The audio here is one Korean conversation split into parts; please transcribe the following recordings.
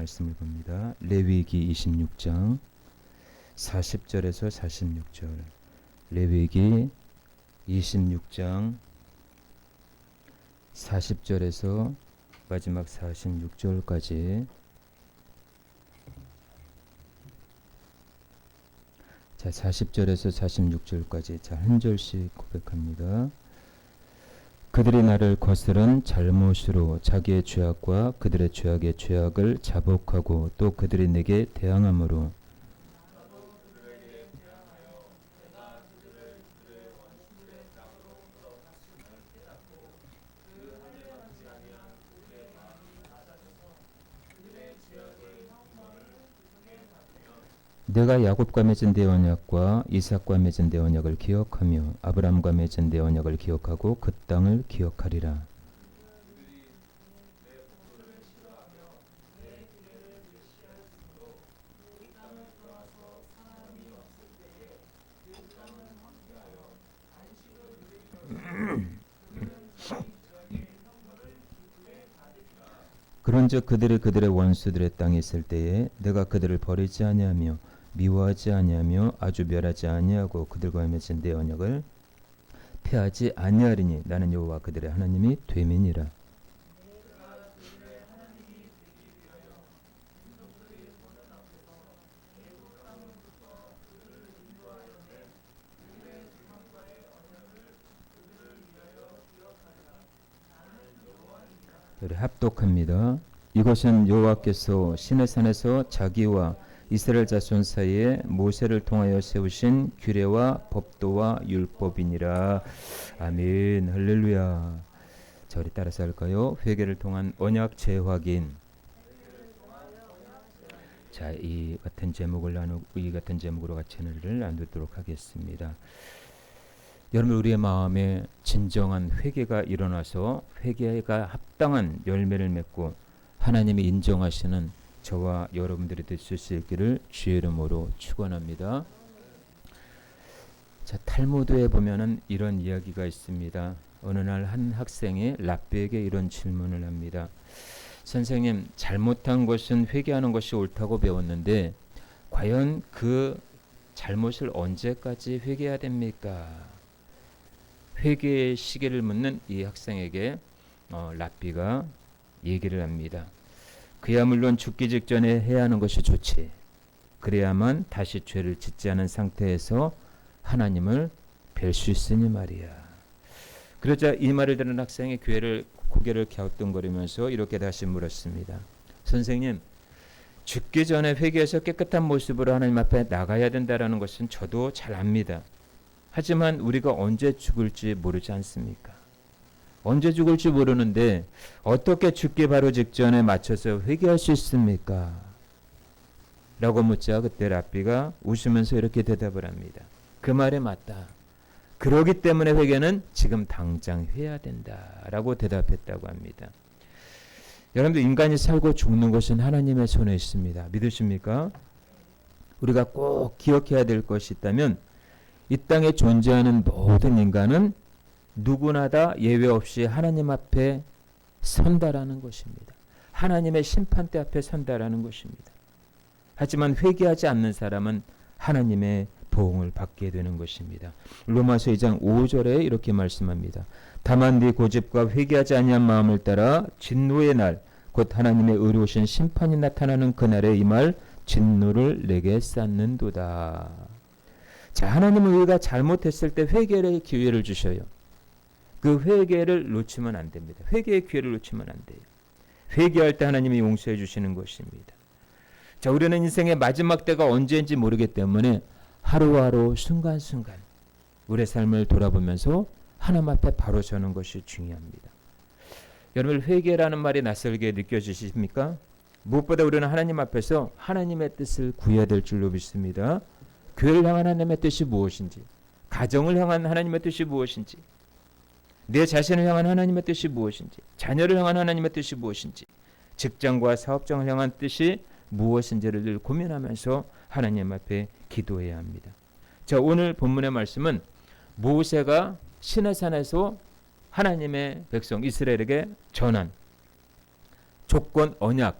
말씀을 봅니다. 레위기 26장 40절에서 46절. 레위기 26장 40절에서 마지막 46절까지. 자, 40절에서 46절까지. 자, 한 절씩 고백합니다. 그들이 나를 거스른 잘못으로 자기의 죄악과 그들의 죄악의 죄악을 자복하고 또 그들이 내게 대항함으로 내가 야곱과 맺은 내 언약과 이삭과 맺은 내 언약을 기억하며 아브라함과 맺은 내 언약을 기억하고 그 땅을 기억하리라. 그런즉 그들이 그들의 원수들의 땅에 있을 때에 내가 그들을 버리지 아니하며 미워하지 아니하며 아주 멸하지 아니하고 그들과 맺은 내 언약을 폐하지 아니하리니 나는 여호와 그들의 하나님이 됨이니라. 합독합니다. 이것은 여호와께서 시내산에서 자기와 이스라엘 자손 사이에 모세를 통하여 세우신 규례와 법도와 율법이니라. 아멘. 할렐루야. 자, 우리 따라서 할까요? 회개를 통한 언약 재확인. 자, 이 같은 제목으로 같이 하늘을 나누도록 하겠습니다. 여러분, 우리의 마음에 진정한 회개가 일어나서 회개가 합당한 열매를 맺고 하나님이 인정하시는 저와 여러분들이 될 수 있기를 주의 이름으로 축원합니다. 자, 탈무드에 보면은 이런 이야기가 있습니다. 어느 날 한 학생이 랍비에게 이런 질문을 합니다. 선생님, 잘못한 것은 회개하는 것이 옳다고 배웠는데 과연 그 잘못을 언제까지 회개해야 됩니까? 회개의 시기를 묻는 이 학생에게 랍비가 얘기를 합니다. 그야 물론 죽기 직전에 해야 하는 것이 좋지. 그래야만 다시 죄를 짓지 않은 상태에서 하나님을 뵐 수 있으니 말이야. 그러자 이 말을 들은 학생이 고개를 갸우뚱거리면서 이렇게 다시 물었습니다. 선생님, 죽기 전에 회개해서 깨끗한 모습으로 하나님 앞에 나가야 된다는 것은 저도 잘 압니다. 하지만 우리가 언제 죽을지 모르지 않습니까? 언제 죽을지 모르는데 어떻게 죽기 바로 직전에 맞춰서 회개할 수 있습니까? 라고 묻자 그때 랍비가 웃으면서 이렇게 대답을 합니다. 그 말에 맞다. 그러기 때문에 회개는 지금 당장 해야 된다. 라고 대답했다고 합니다. 여러분들, 인간이 살고 죽는 것은 하나님의 손에 있습니다. 믿으십니까? 우리가 꼭 기억해야 될 것이 있다면 이 땅에 존재하는 모든 인간은 누구나 다 예외 없이 하나님 앞에 선다라는 것입니다. 하나님의 심판대 앞에 선다라는 것입니다. 하지만 회개하지 않는 사람은 하나님의 보응을 받게 되는 것입니다. 로마서 2장 5절에 이렇게 말씀합니다. 다만 네 고집과 회개하지 아니한 마음을 따라 진노의 날 곧 하나님의 의로우신 심판이 나타나는 그날에 이 말 진노를 내게 쌓는도다. 자, 하나님은 우리가 잘못했을 때 회개의 기회를 주셔요. 그 회개를 놓치면 안 됩니다. 회개의 기회를 놓치면 안 돼요. 회개할 때 하나님이 용서해 주시는 것입니다. 자, 우리는 인생의 마지막 때가 언제인지 모르기 때문에 하루하루 순간순간 우리의 삶을 돌아보면서 하나님 앞에 바로 서는 것이 중요합니다. 여러분, 회개라는 말이 낯설게 느껴지십니까? 무엇보다 우리는 하나님 앞에서 하나님의 뜻을 구해야 될 줄로 믿습니다. 교회를 향한 하나님의 뜻이 무엇인지, 가정을 향한 하나님의 뜻이 무엇인지, 내 자신을 향한 하나님의 뜻이 무엇인지, 자녀를 향한 하나님의 뜻이 무엇인지, 직장과 사업장을 향한 뜻이 무엇인지를 늘 고민하면서 하나님 앞에 기도해야 합니다. 자, 오늘 본문의 말씀은 모세가 시내산에서 하나님의 백성 이스라엘에게 전한 조건 언약,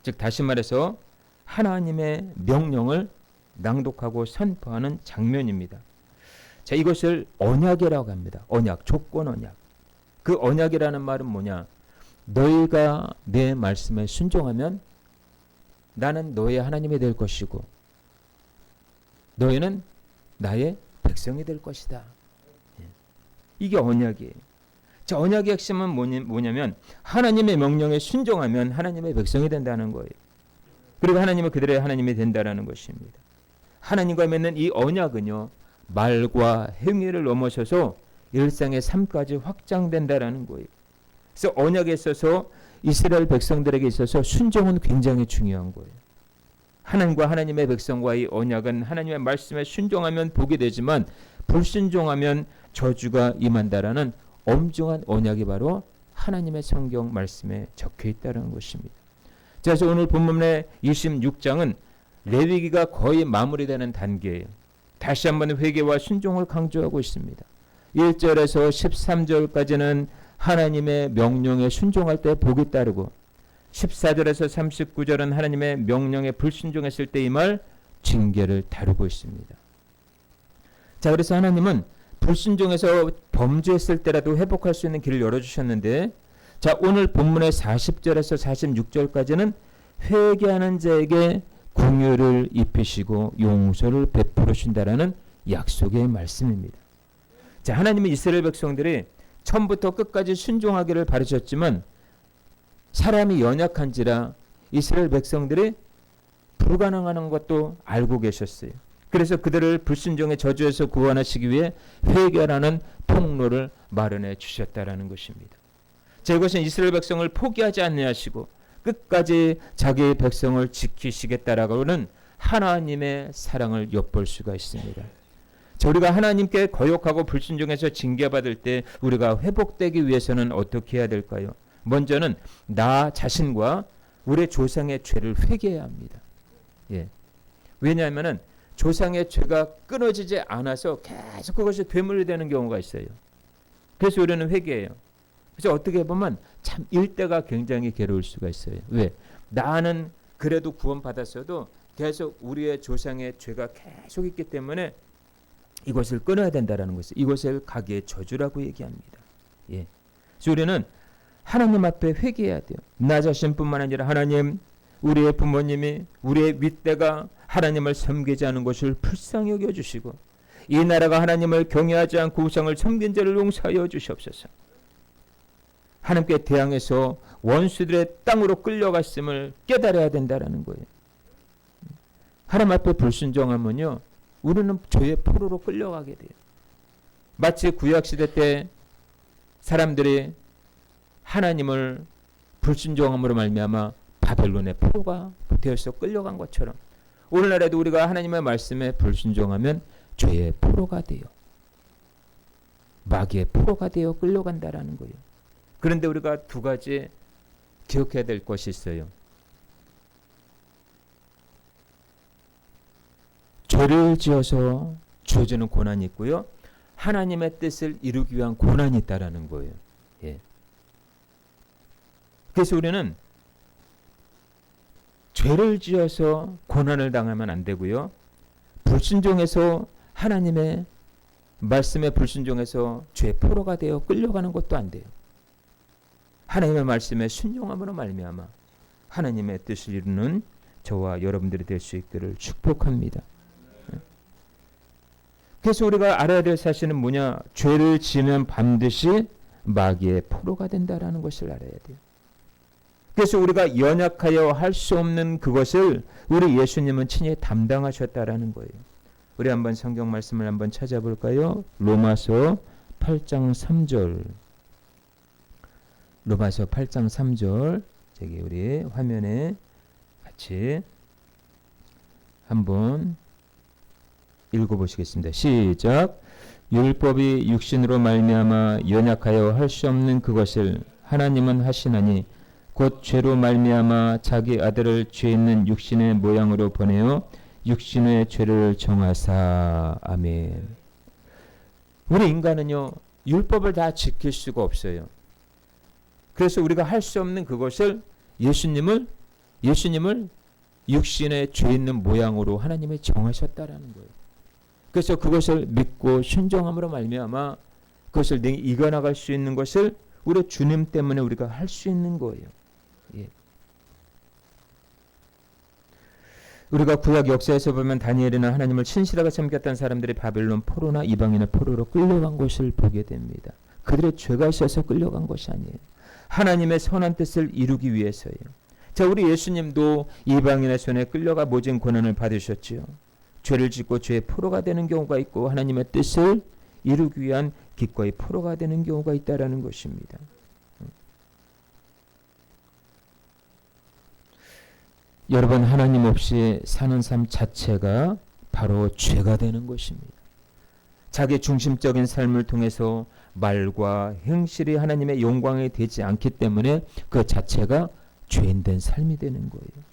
즉 다시 말해서 하나님의 명령을 낭독하고 선포하는 장면입니다. 자, 이것을 언약이라고 합니다. 언약, 조건 언약. 그 언약이라는 말은 뭐냐? 너희가 내 말씀에 순종하면 나는 너의 하나님이 될 것이고 너희는 나의 백성이 될 것이다. 이게 언약이에요. 자, 언약의 핵심은 뭐냐면 하나님의 명령에 순종하면 하나님의 백성이 된다는 거예요. 그리고 하나님은 그들의 하나님이 된다는 것입니다. 하나님과 맺는 이 언약은요, 말과 행위를 넘어서서 일상의 삶까지 확장된다는 거예요. 그래서 언약에 있어서 이스라엘 백성들에게 있어서 순종은 굉장히 중요한 거예요. 하나님과 하나님의 백성과의 언약은 하나님의 말씀에 순종하면 복이 되지만 불순종하면 저주가 임한다라는 엄중한 언약이 바로 하나님의 성경 말씀에 적혀 있다는 것입니다. 그래서 오늘 본문의 26장은 레위기가 거의 마무리되는 단계예요. 다시 한번 회개와 순종을 강조하고 있습니다. 1절에서 13절까지는 하나님의 명령에 순종할 때 복이 따르고 14절에서 39절은 하나님의 명령에 불순종했을 때 이 말 징계를 다루고 있습니다. 자, 그래서 하나님은 불순종해서 범죄했을 때라도 회복할 수 있는 길을 열어주셨는데, 자, 오늘 본문의 40절에서 46절까지는 회개하는 자에게 긍휼을 입히시고 용서를 베풀어 주신다라는 약속의 말씀입니다. 자, 하나님은 이스라엘 백성들이 처음부터 끝까지 순종하기를 바라셨지만 사람이 연약한지라 이스라엘 백성들이 불가능한 것도 알고 계셨어요. 그래서 그들을 불순종의 저주에서 구원하시기 위해 회개라는 통로를 마련해 주셨다라는 것입니다. 자, 이것은 이스라엘 백성을 포기하지 않으시고 끝까지 자기의 백성을 지키시겠다라고는 하나님의 사랑을 엿볼 수가 있습니다. 자, 우리가 하나님께 거역하고 불순종해서 징계받을 때 우리가 회복되기 위해서는 어떻게 해야 될까요? 먼저는 나 자신과 우리 조상의 죄를 회개해야 합니다. 예. 왜냐하면 조상의 죄가 끊어지지 않아서 계속 그것이 되물리되는 경우가 있어요. 그래서 우리는 회개해요. 그래서 어떻게 보면 참 일대가 굉장히 괴로울 수가 있어요. 왜? 나는 그래도 구원받았어도 계속 우리의 조상의 죄가 계속 있기 때문에 이것을 끊어야 된다는 것을, 이것을 가게의 저주라고 얘기합니다. 예. 그래서 우리는 하나님 앞에 회개해야 돼요. 나 자신뿐만 아니라 하나님, 우리의 부모님이, 우리의 윗대가 하나님을 섬기지 않은 것을 불쌍히 여겨주시고 이 나라가 하나님을 경외하지 않고 우상을 섬긴 자를 용서하여 주시옵소서. 하나님께 대항해서 원수들의 땅으로 끌려갔음을 깨달아야 된다는 거예요. 하나님 앞에 불순종하면요, 우리는 죄의 포로로 끌려가게 돼요. 마치 구약시대 때 사람들이 하나님을 불순종함으로 말미암아 바벨론의 포로가 되어서 끌려간 것처럼 오늘날에도 우리가 하나님의 말씀에 불순종하면 죄의 포로가 돼요. 마귀의 포로가 되어 끌려간다라는 거예요. 그런데 우리가 두 가지 기억해야 될 것이 있어요. 죄를 지어서 주어지는 고난이 있고요. 하나님의 뜻을 이루기 위한 고난이 있다라는 거예요. 예. 그래서 우리는 죄를 지어서 고난을 당하면 안 되고요. 불순종해서 하나님의 말씀에 불순종해서 죄의 포로가 되어 끌려가는 것도 안 돼요. 하나님의 말씀에 순종함으로 말미암아 하나님의 뜻을 이루는 저와 여러분들이 될 수 있기를 축복합니다. 그래서 우리가 알아야 될 사실은 뭐냐? 죄를 지으면 반드시 마귀의 포로가 된다라는 것을 알아야 돼요. 그래서 우리가 연약하여 할 수 없는 그것을 우리 예수님은 친히 담당하셨다라는 거예요. 우리 한번 성경 말씀을 한번 찾아볼까요? 로마서 8장 3절. 로마서 8장 3절. 저기 우리 화면에 같이 한번 읽어보시겠습니다. 시작. 율법이 육신으로 말미암아 연약하여 할 수 없는 그것을 하나님은 하시나니 곧 죄로 말미암아 자기 아들을 죄 있는 육신의 모양으로 보내어 육신의 죄를 정하사. 아멘. 우리 인간은요, 율법을 다 지킬 수가 없어요. 그래서 우리가 할 수 없는 그것을 예수님을 예수님을 육신의 죄 있는 모양으로 하나님이 정하셨다라는 거예요. 그래서 그것을 믿고 순종함으로 말미암아 그것을 이겨나갈 수 있는 것을 우리 주님 때문에 우리가 할 수 있는 거예요. 예. 우리가 구약 역사에서 보면 다니엘이나 하나님을 신실하게 섬겼던 사람들이 바벨론 포로나 이방인의 포로로 끌려간 것을 보게 됩니다. 그들의 죄가 있어서 끌려간 것이 아니에요. 하나님의 선한 뜻을 이루기 위해서예요. 자, 우리 예수님도 이방인의 손에 끌려가 모진 고난을 받으셨지요. 죄를 짓고 죄의 포로가 되는 경우가 있고 하나님의 뜻을 이루기 위한 기꺼이 포로가 되는 경우가 있다라는 것입니다. 여러분, 하나님 없이 사는 삶 자체가 바로 죄가 되는 것입니다. 자기 중심적인 삶을 통해서 말과 행실이 하나님의 영광이 되지 않기 때문에 그 자체가 죄인된 삶이 되는 거예요.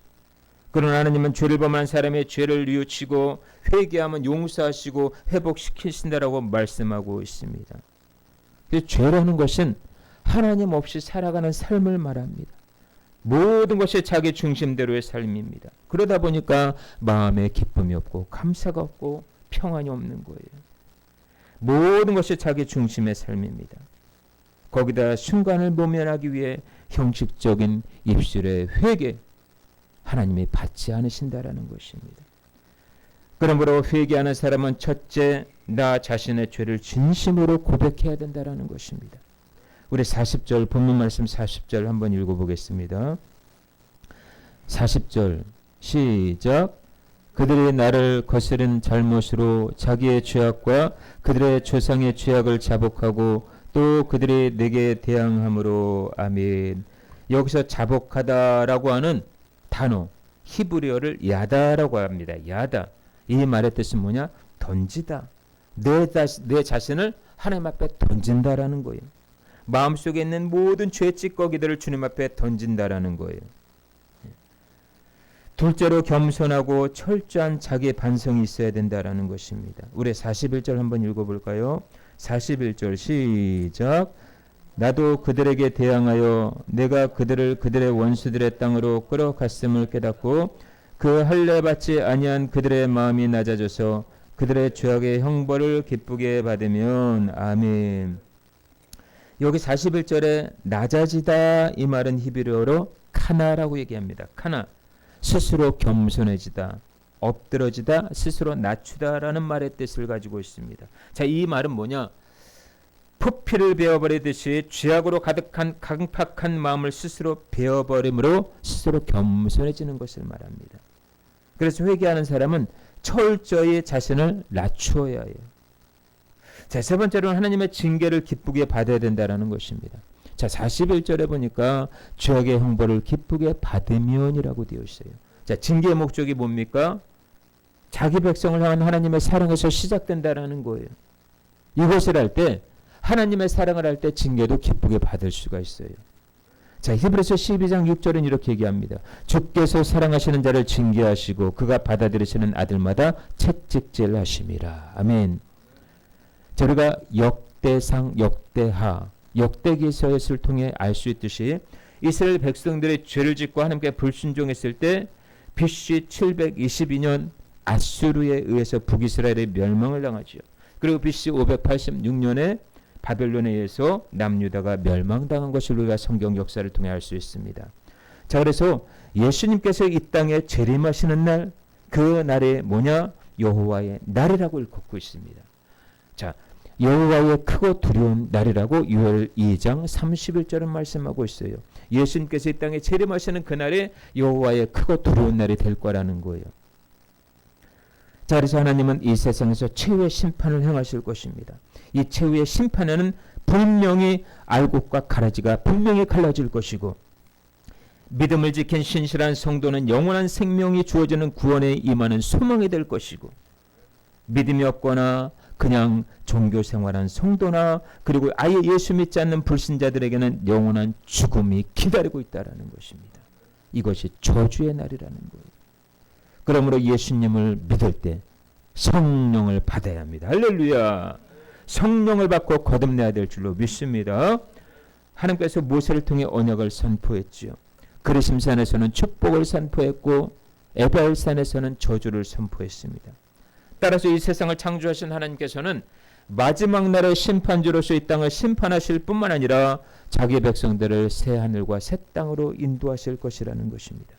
그러나 하나님은 죄를 범한 사람의 죄를 뉘우치고 회개하면 용서하시고 회복시키신다라고 말씀하고 있습니다. 죄라는 것은 하나님 없이 살아가는 삶을 말합니다. 모든 것이 자기 중심대로의 삶입니다. 그러다 보니까 마음에 기쁨이 없고 감사가 없고 평안이 없는 거예요. 모든 것이 자기 중심의 삶입니다. 거기다 순간을 모면하기 위해 형식적인 입술의 회개, 하나님이 받지 않으신다라는 것입니다. 그러므로 회개하는 사람은 첫째, 나 자신의 죄를 진심으로 고백해야 된다라는 것입니다. 우리 40절 본문 말씀 40절 한번 읽어보겠습니다. 40절 시작. 그들이 나를 거스른 잘못으로 자기의 죄악과 그들의 조상의 죄악을 자복하고 또 그들이 내게 대항함으로. 아멘. 여기서 자복하다라고 하는 단어 히브리어를 야다라고 합니다. 야다. 이 말의 뜻은 뭐냐? 던지다. 내 자신을 하나님 앞에 던진다라는 거예요. 마음속에 있는 모든 죄 찌꺼기들을 주님 앞에 던진다라는 거예요. 둘째로 겸손하고 철저한 자기 반성이 있어야 된다라는 것입니다. 우리 41절 한번 읽어볼까요? 41절 시작. 나도 그들에게 대항하여 내가 그들을 그들의 원수들의 땅으로 끌어갔음을 깨닫고 그 할례 받지 아니한 그들의 마음이 낮아져서 그들의 죄악의 형벌을 기쁘게 받으면. 아멘. 여기 41절에 낮아지다 이 말은 히브리어로 카나라고 얘기합니다. 카나. 스스로 겸손해지다, 엎드러지다, 스스로 낮추다라는 말의 뜻을 가지고 있습니다. 자, 이 말은 뭐냐? 포피를 베어버리듯이 죄악으로 가득한 강팍한 마음을 스스로 베어버림으로 스스로 겸손해지는 것을 말합니다. 그래서 회개하는 사람은 철저히 자신을 낮추어야 해요. 자, 세 번째로는 하나님의 징계를 기쁘게 받아야 된다는 것입니다. 자, 41절에 보니까 죄악의 형벌을 기쁘게 받으면이라고 되어 있어요. 자, 징계의 목적이 뭡니까? 자기 백성을 향한 하나님의 사랑에서 시작된다라는 거예요. 이것을 할 때, 하나님의 사랑을 할 때 징계도 기쁘게 받을 수가 있어요. 자, 히브리서 12장 6절은 이렇게 얘기합니다. 주께서 사랑하시는 자를 징계하시고 그가 받아들이시는 아들마다 채찍질하심이라. 아멘. 자, 우리가 역대상, 역대하, 역대기서를 통해 알 수 있듯이 이스라엘 백성들의 죄를 짓고 하나님께 불순종했을 때 BC 722년 아수르에 의해서 북이스라엘의 멸망을 당하죠. 그리고 BC 586년에 바벨론에 의해서 남유다가 멸망당한 것을 우리가 성경 역사를 통해 알 수 있습니다. 자, 그래서 예수님께서 이 땅에 재림하시는 날, 그 날이 뭐냐? 여호와의 날이라고 일컫고 있습니다. 자, 여호와의 크고 두려운 날이라고 요엘 2장 31절은 말씀하고 있어요. 예수님께서 이 땅에 재림하시는 그날에 여호와의 크고 두려운 날이 될 거라는 거예요. 자, 그래서 하나님은 이 세상에서 최후의 심판을 행하실 것입니다. 이 최후의 심판에는 분명히 알곡과 가라지가 분명히 갈라질 것이고, 믿음을 지킨 신실한 성도는 영원한 생명이 주어지는 구원에 임하는 소망이 될 것이고, 믿음이 없거나 그냥 종교 생활한 성도나 그리고 아예 예수 믿지 않는 불신자들에게는 영원한 죽음이 기다리고 있다는 것입니다. 이것이 저주의 날이라는 거예요. 그러므로 예수님을 믿을 때 성령을 받아야 합니다. 할렐루야. 성령을 받고 거듭내야 될 줄로 믿습니다. 하나님께서 모세를 통해 언약을 선포했지요. 그리심산에서는 축복을 선포했고 에발산에서는 저주를 선포했습니다. 따라서 이 세상을 창조하신 하나님께서는 마지막 날의 심판주로서 이 땅을 심판하실 뿐만 아니라 자기 백성들을 새 하늘과 새 땅으로 인도하실 것이라는 것입니다.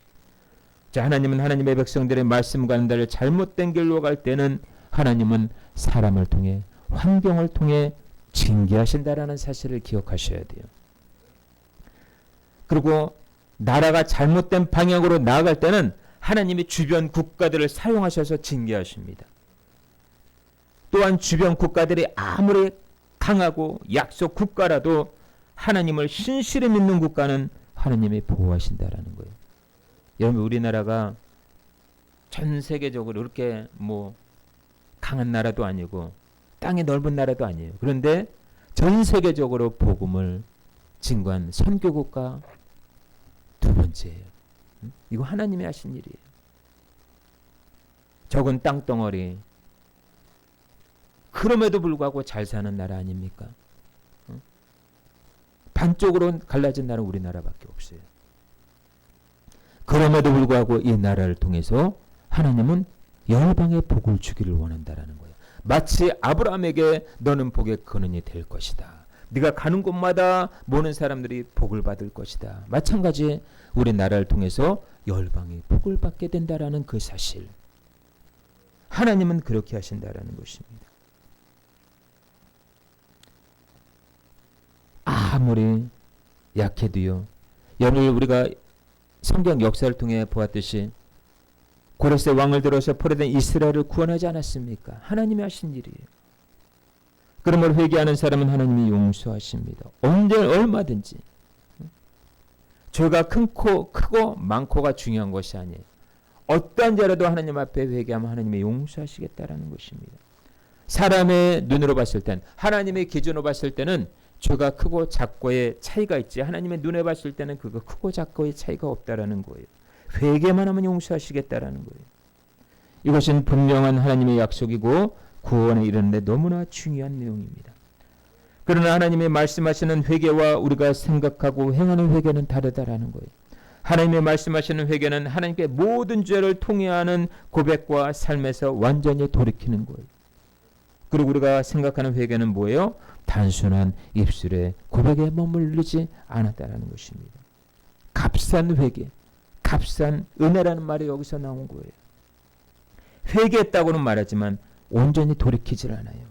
자, 하나님은 하나님의 백성들의 말씀과는 달리 잘못된 길로 갈 때는 하나님은 사람을 통해 환경을 통해 징계하신다라는 사실을 기억하셔야 돼요. 그리고 나라가 잘못된 방향으로 나아갈 때는 하나님이 주변 국가들을 사용하셔서 징계하십니다. 또한 주변 국가들이 아무리 강하고 약속 국가라도 하나님을 신실히 믿는 국가는 하나님이 보호하신다라는 거예요. 여러분, 우리나라가 전 세계적으로 이렇게 강한 나라도 아니고 땅이 넓은 나라도 아니에요. 그런데 전 세계적으로 복음을 증거한 선교국가 두 번째예요. 이거 하나님이 하신 일이에요. 적은 땅덩어리, 그럼에도 불구하고 잘 사는 나라 아닙니까? 반쪽으로 갈라진 나라는 우리나라밖에 없어요. 그럼에도 불구하고 이 나라를 통해서 하나님은 열방에 복을 주기를 원한다라는 거예요. 마치 아브라함에게 너는 복의 근원이 될 것이다. 네가 가는 곳마다 모든 사람들이 복을 받을 것이다. 마찬가지 우리나라를 통해서 열방이 복을 받게 된다라는 그 사실. 하나님은 그렇게 하신다라는 것입니다. 아무리 약해도요. 여러분, 우리가 성경 역사를 통해 보았듯이 고레스 왕을 들어서 포로된 이스라엘을 구원하지 않았습니까? 하나님이 하신 일이에요. 그러므로 회개하는 사람은 하나님이 용서하십니다. 언제 얼마든지. 죄가 크고 많고가 중요한 것이 아니에요. 어떠한 죄라도 하나님 앞에 회개하면 하나님이 용서하시겠다라는 것입니다. 사람의 눈으로 봤을 땐, 하나님의 기준으로 봤을 때는 죄가 크고 작고의 차이가 있지, 하나님의 눈에 봤을 때는 그거 크고 작고의 차이가 없다라는 거예요. 회개만 하면 용서하시겠다라는 거예요. 이것은 분명한 하나님의 약속이고 구원에 이르는데 너무나 중요한 내용입니다. 그러나 하나님의 말씀하시는 회개와 우리가 생각하고 행하는 회개는 다르다라는 거예요. 하나님의 말씀하시는 회개는 하나님께 모든 죄를 통회하는 고백과 삶에서 완전히 돌이키는 거예요. 그리고 우리가 생각하는 회개는 뭐예요? 단순한 입술의 고백에 머무르지 않았다라는 것입니다. 값싼 회개, 값싼 은혜라는 말이 여기서 나온 거예요. 회개했다고는 말하지만 온전히 돌이키질 않아요.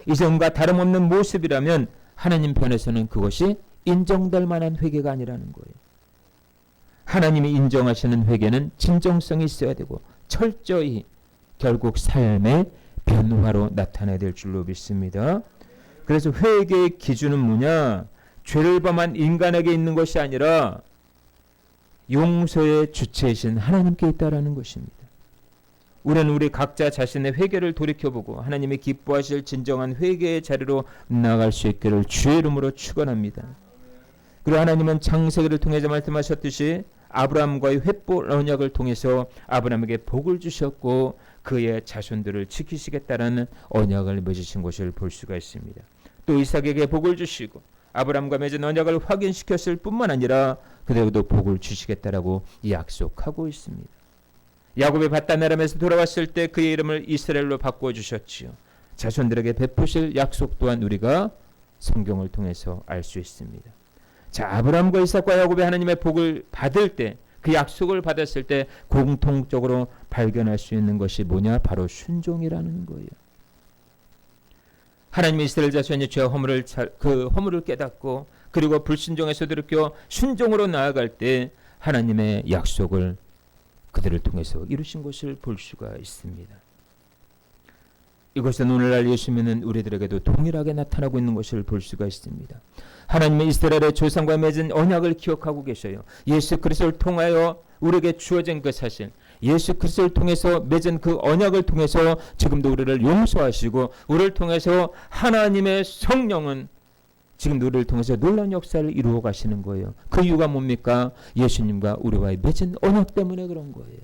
이전과 다름없는 모습이라면 하나님 편에서는 그것이 인정될 만한 회개가 아니라는 거예요. 하나님이 인정하시는 회개는 진정성이 있어야 되고 철저히 결국 삶의 변화로 나타나야 될 줄로 믿습니다. 그래서 회개의 기준은 뭐냐? 죄를 범한 인간에게 있는 것이 아니라 용서의 주체이신 하나님께 있다라는 것입니다. 우리는 우리 각자 자신의 회개를 돌이켜보고 하나님이 기뻐하실 진정한 회개의 자리로 나아갈 수 있기를 주의 이름으로 축원합니다. 그리고 하나님은 창세기를 통해서 말씀하셨듯이 아브라함과의 횃불 언약을 통해서 아브라함에게 복을 주셨고 그의 자손들을 지키시겠다라는 언약을 맺으신 것을 볼 수가 있습니다. 또 이삭에게 복을 주시고 아브라함과 맺은 언약을 확인시켰을 뿐만 아니라 그대로도 복을 주시겠다라고 약속하고 있습니다. 야곱이 바다나람에서 돌아왔을 때 그의 이름을 이스라엘로 바꿔주셨지요. 자손들에게 베푸실 약속 또한 우리가 성경을 통해서 알 수 있습니다. 자, 아브라함과 이삭과 야곱이 하나님의 복을 받을 때, 그 약속을 받았을 때 공통적으로 발견할 수 있는 것이 뭐냐? 바로 순종이라는 거예요. 하나님이 이스라엘 자손이 죄 허물을 깨닫고 그리고 불순종에서 돌이켜 순종으로 나아갈 때 하나님의 약속을 그들을 통해서 이루신 것을 볼 수가 있습니다. 이것은 오늘날 예수 믿는 우리들에게도 동일하게 나타나고 있는 것을 볼 수가 있습니다. 하나님의 이스라엘의 조상과 맺은 언약을 기억하고 계셔요. 예수 그리스도를 통하여 우리에게 주어진 그 사실, 예수 그리스도를 통해서 맺은 그 언약을 통해서 지금도 우리를 용서하시고 우리를 통해서 하나님의 성령은 지금 우리를 통해서 놀라운 역사를 이루어 가시는 거예요. 그 이유가 뭡니까? 예수님과 우리와의 맺은 언약 때문에 그런 거예요.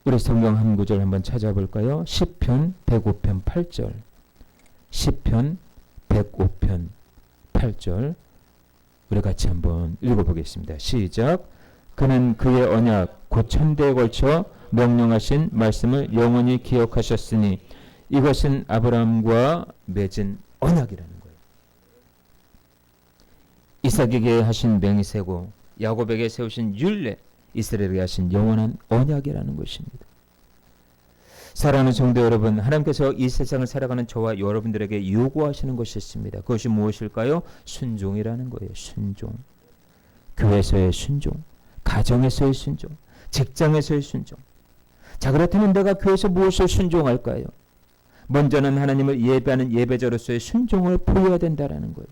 우리 성경 한 구절 한번 찾아볼까요? 시편 105편 8절. 시편 105편 8절. 우리 같이 한번 읽어보겠습니다. 시작. 그는 그의 언약 곧 천대에 걸쳐 명령하신 말씀을 영원히 기억하셨으니 이것은 아브라함과 맺은 언약이라는 거예요. 이삭에게 하신 맹세고 야곱에게 세우신 율례, 이스라엘에게 하신 영원한 언약이라는 것입니다. 사랑하는 성도 여러분, 하나님께서 이 세상을 살아가는 저와 여러분들에게 요구하시는 것이 있습니다. 그것이 무엇일까요? 순종이라는 거예요. 순종. 교회에서의 순종, 가정에서의 순종, 직장에서의 순종. 자, 그렇다면 내가 교회에서 무엇을 순종할까요? 먼저는 하나님을 예배하는 예배자로서의 순종을 보여야 된다는 거예요.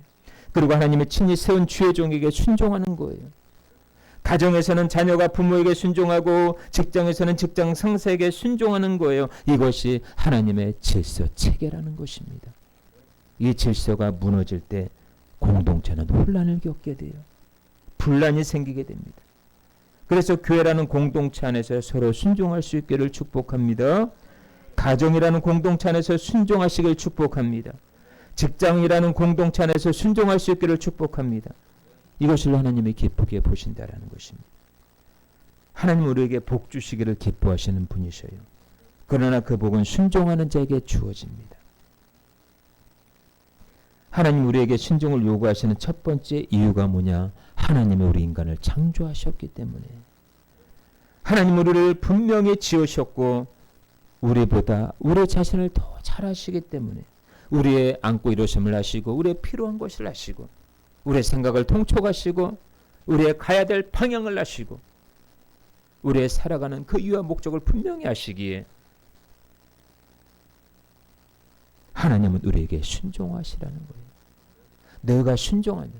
그리고 하나님의 친히 세운 주의 종에게 순종하는 거예요. 가정에서는 자녀가 부모에게 순종하고 직장에서는 직장 상사에게 순종하는 거예요. 이것이 하나님의 질서 체계라는 것입니다. 이 질서가 무너질 때 공동체는 혼란을 겪게 돼요. 분란이 생기게 됩니다. 그래서 교회라는 공동체 안에서 서로 순종할 수 있기를 축복합니다. 가정이라는 공동체 안에서 순종하시길 축복합니다. 직장이라는 공동체 안에서 순종할 수 있기를 축복합니다. 이것을 하나님이 기쁘게 보신다라는 것입니다. 하나님 우리에게 복 주시기를 기뻐하시는 분이셔요. 그러나 그 복은 순종하는 자에게 주어집니다. 하나님 우리에게 순종을 요구하시는 첫 번째 이유가 뭐냐? 하나님이 우리 인간을 창조하셨기 때문에. 하나님 우리를 분명히 지으셨고 우리보다 우리 자신을 더 잘 아시기 때문에 우리의 안고 일어섬을 아시고 우리의 필요한 것을 아시고 우리의 생각을 통촉하시고 우리의 가야 될 방향을 아시고 우리의 살아가는 그 이유와 목적을 분명히 아시기에 하나님은 우리에게 순종하시라는 거예요. 내가 순종하면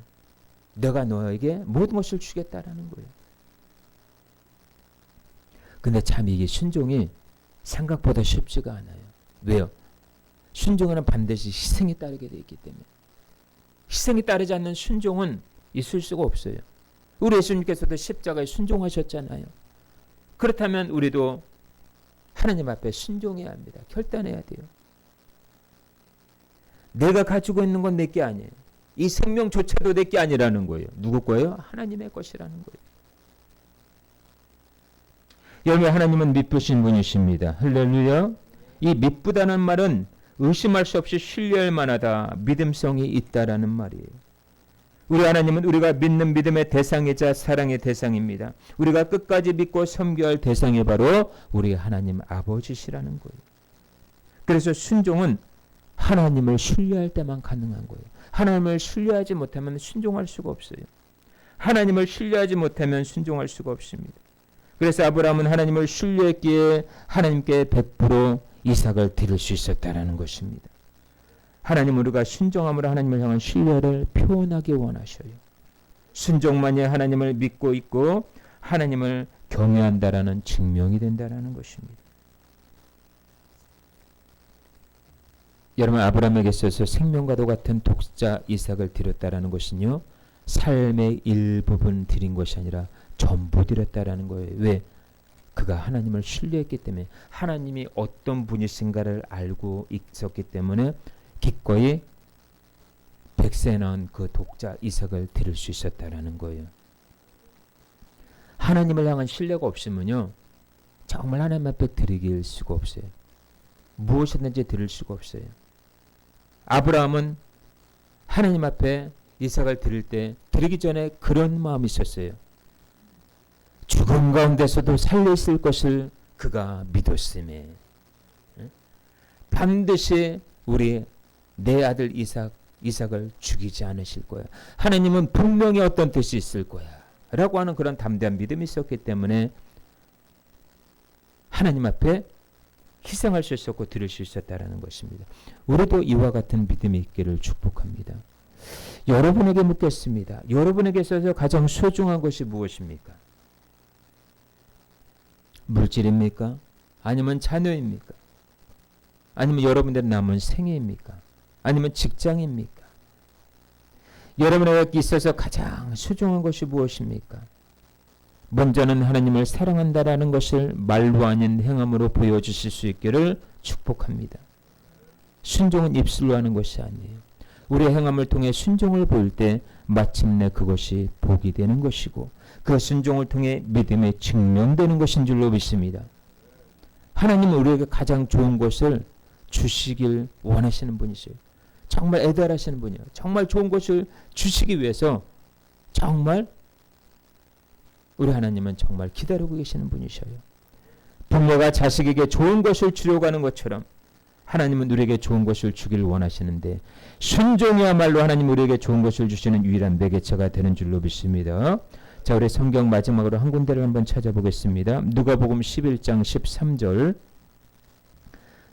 내가 너에게 모든 것을 주겠다라는 거예요. 근데 참 이게 순종이 생각보다 쉽지가 않아요. 왜요? 순종은 반드시 희생이 따르게 되어 있기 때문에. 희생이 따르지 않는 순종은 있을 수가 없어요. 우리 예수님께서도 십자가에 순종하셨잖아요. 그렇다면 우리도 하나님 앞에 순종해야 합니다. 결단해야 돼요. 내가 가지고 있는 건 내게 아니에요. 이 생명조차도 내게 아니라는 거예요. 누구 거예요? 하나님의 것이라는 거예요. 여러분, 하나님은 미쁘신 분이십니다. 할렐루야. 이 미쁘다는 말은 의심할 수 없이 신뢰할 만하다, 믿음성이 있다라는 말이에요. 우리 하나님은 우리가 믿는 믿음의 대상이자 사랑의 대상입니다. 우리가 끝까지 믿고 섬겨야 할 대상이 바로 우리 하나님 아버지시라는 거예요. 그래서 순종은 하나님을 신뢰할 때만 가능한 거예요. 하나님을 신뢰하지 못하면 순종할 수가 없어요. 하나님을 신뢰하지 못하면 순종할 수가 없습니다. 그래서 아브라함은 하나님을 신뢰했기에 하나님께 100% 이삭을 드릴 수 있었다라는 것입니다. 하나님은 우리가 순종함으로 하나님을 향한 신뢰를 표현하기 원하셔요. 순종만이 하나님을 믿고 있고 하나님을 경외한다라는 증명이 된다라는 것입니다. 여러분, 아브라함에게 있어서 생명과도 같은 독자 이삭을 드렸다라는 것은요, 삶의 일부분 드린 것이 아니라 전부 드렸다라는 거예요. 왜? 그가 하나님을 신뢰했기 때문에, 하나님이 어떤 분이신가를 알고 있었기 때문에 기꺼이 100세 낳은 그 독자 이삭을 드릴 수 있었다라는 거예요. 하나님을 향한 신뢰가 없으면요, 정말 하나님 앞에 드리길 수가 없어요. 무엇이든지 드릴 수가 없어요. 아브라함은 하나님 앞에 이삭을 드릴 때 드리기 전에 그런 마음이 있었어요. 죽음 가운데서도 살려있을 것을 그가 믿었음에 반드시 내 아들 이삭을 죽이지 않으실 거야. 하나님은 분명히 어떤 뜻이 있을 거야 라고 하는 그런 담대한 믿음이 있었기 때문에 하나님 앞에 희생할 수 있었고 드릴 수 있었다라는 것입니다. 우리도 이와 같은 믿음이 있기를 축복합니다. 여러분에게 묻겠습니다. 여러분에게 있어서 가장 소중한 것이 무엇입니까? 물질입니까? 아니면 자녀입니까? 아니면 여러분들의 남은 생애입니까? 아니면 직장입니까? 여러분에게 있어서 가장 소중한 것이 무엇입니까? 먼저는 하나님을 사랑한다라는 것을 말로 아닌 행함으로 보여주실 수 있기를 축복합니다. 순종은 입술로 하는 것이 아니에요. 우리의 행함을 통해 순종을 보일 때 마침내 그것이 복이 되는 것이고 그 순종을 통해 믿음에 증명되는 것인 줄로 믿습니다. 하나님은 우리에게 가장 좋은 것을 주시길 원하시는 분이세요. 정말 애달하시는 분이에요. 정말 좋은 것을 주시기 위해서 정말 우리 하나님은 정말 기다리고 계시는 분이셔요. 부모가 자식에게 좋은 것을 주려고 하는 것처럼 하나님은 우리에게 좋은 것을 주길 원하시는데 순종이야말로 하나님 우리에게 좋은 것을 주시는 유일한 매개체가 되는 줄로 믿습니다. 자, 우리 성경 마지막으로 한 군데를 한번 찾아보겠습니다. 누가복음 11장 13절.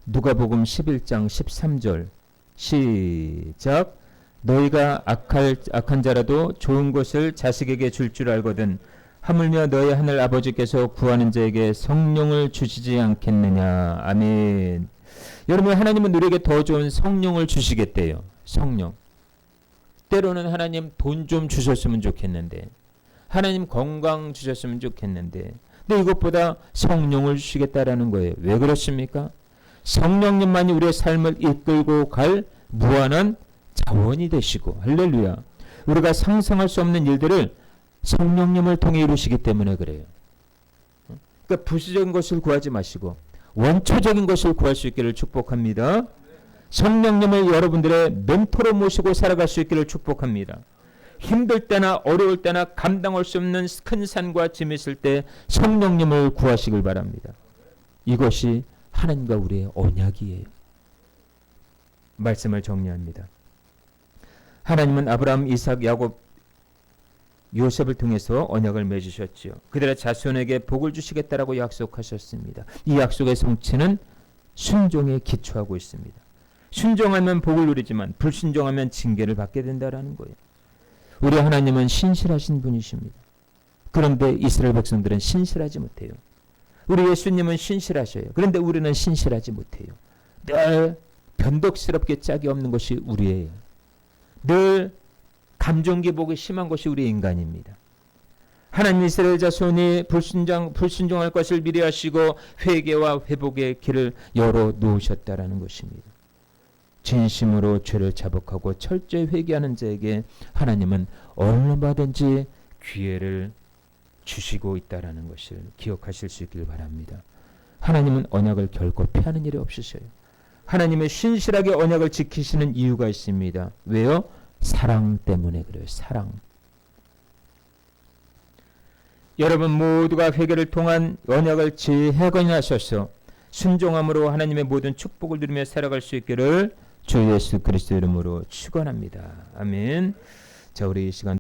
누가복음 11장 13절. 시작. 너희가 악한 자라도 좋은 것을 자식에게 줄 줄 알거든 하물며 너희 하늘 아버지께서 구하는 자에게 성령을 주시지 않겠느냐. 아멘. 여러분, 하나님은 우리에게 더 좋은 성령을 주시겠대요. 성령. 때로는 하나님 돈 좀 주셨으면 좋겠는데, 하나님 건강 주셨으면 좋겠는데, 근데 이것보다 성령을 주시겠다라는 거예요. 왜 그렇습니까? 성령님만이 우리의 삶을 이끌고 갈 무한한 자원이 되시고, 할렐루야. 우리가 상상할 수 없는 일들을 성령님을 통해 이루시기 때문에 그래요. 그러니까 부수적인 것을 구하지 마시고 원초적인 것을 구할 수 있기를 축복합니다. 성령님을 여러분들의 멘토로 모시고 살아갈 수 있기를 축복합니다. 힘들 때나 어려울 때나 감당할 수 없는 큰 산과 짐이 있을 때 성령님을 구하시길 바랍니다. 이것이 하나님과 우리의 언약이에요. 말씀을 정리합니다. 하나님은 아브라함, 이삭, 야곱, 요셉을 통해서 언약을 맺으셨지요. 그들의 자손에게 복을 주시겠다라고 약속하셨습니다. 이 약속의 성취는 순종에 기초하고 있습니다. 순종하면 복을 누리지만 불순종하면 징계를 받게 된다라는 거예요. 우리 하나님은 신실하신 분이십니다. 그런데 이스라엘 백성들은 신실하지 못해요. 우리 예수님은 신실하셔요. 그런데 우리는 신실하지 못해요. 늘 변덕스럽게 짝이 없는 것이 우리예요. 늘 감정기복이 심한 것이 우리 인간입니다. 하나님 이스라엘 자손이 불순종할 것을 미리 하시고 회개와 회복의 길을 열어 놓으셨다라는 것입니다. 진심으로 죄를 자복하고 철저히 회개하는 자에게 하나님은 얼마든지 기회를 주시고 있다라는 것을 기억하실 수 있길 바랍니다. 하나님은 언약을 결코 피하는 일이 없으셔요. 하나님의 신실하게 언약을 지키시는 이유가 있습니다. 왜요? 사랑 때문에 그래요. 사랑. 여러분 모두가 회개를 통한 언약을 재해건하셔서 순종함으로 하나님의 모든 축복을 누리며 살아갈 수 있기를 주 예수 그리스도 이름으로 축원합니다. 아멘. 자, 우리 이 시간